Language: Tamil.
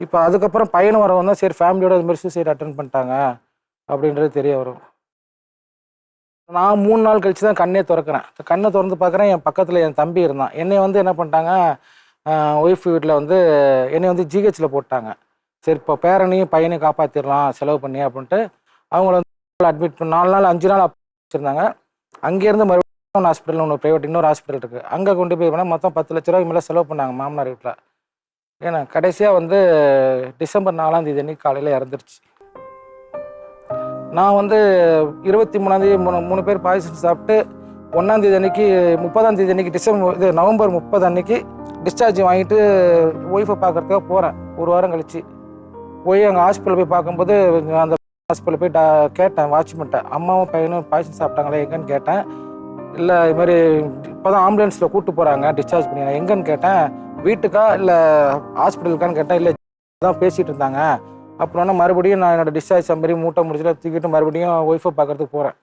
இப்போ அதுக்கப்புறம் பையன் வரவங்க தான் சரி ஃபேமிலியோட இது மாதிரி சூசைட் அட்டன் பண்ணிட்டாங்க அப்படின்றது தெரிய வரும். நான் 3 நாள் கழிச்சு தான் கண்ணே திறக்கிறேன். கண்ணை திறந்து பார்க்குறேன், என் பக்கத்தில் என் தம்பி இருந்தான். என்னைய வந்து என்ன பண்ணிட்டாங்க, ஒய்ஃப் வீட்டில் வந்து என்னைய வந்து ஜிஹெச்ல போட்டாங்க. சரி இப்போ பேரனையும் பையனையும் காப்பாற்றிடலாம் செலவு பண்ணி அப்படின்ட்டு அவங்கள வந்து அட்மிட் பண்ணி 4 நாள் 5 நாள் வச்சுருந்தாங்க. அங்கேருந்து மறுபடியும் ஹாஸ்பிட்டல் ஒன்று ப்ரைவேட் இன்னொரு ஹாஸ்பிட்டல் இருக்குது, அங்கே கொண்டு போய் போனால் மொத்தம் 10 லட்ச ரூபாய்க்கு மேலே செலவு பண்ணாங்க மாமனார் வீட்டில். ஏன்னா கடைசியாக வந்து டிசம்பர் 4ஆம் தேதி அன்னைக்கு காலையில் இறந்துருச்சு. நான் வந்து 23ஆம் தேதி 3 பேர் பாய்சன் சாப்பிட்டு 1ஆம் தேதி அன்னைக்கு 30ஆம் தேதி அன்னைக்கு நவம்பர் 30 அன்னைக்கு டிஸ்சார்ஜ் வாங்கிட்டு ஒய்ஃபை பார்க்கறதுக்காக போகிறேன். ஒரு வாரம் கழிச்சு போய் அங்கே ஹாஸ்பிட்டல் போய் பார்க்கும்போது அந்த ஹாஸ்பிட்டல் போய் கேட்டேன் வாட்ச்மேன்ட்ட, அம்மாவும் பையனும் பாய்சன் சாப்பிட்டாங்களே எங்கன்னு கேட்டேன். இல்லை இது மாதிரி இப்போ தான் ஆம்புலன்ஸில் கூப்பிட்டு போகிறாங்க டிஸ்சார்ஜ் பண்ணி. நான் எங்கன்னு கேட்டேன், வீட்டுக்கா இல்லை ஹாஸ்பிட்டலுக்கான்னு கேட்டேன். இல்லை தான் பேசிகிட்டு இருந்தாங்க. அப்புறம் மறுபடியும் நான் என்னோட டிஸ்சார்ஜ் மாதிரி மூட்டை முடிச்சுட்டு தூக்கிட்டு மறுபடியும் ஒய்ஃபை பார்க்கறதுக்கு போகிறேன்.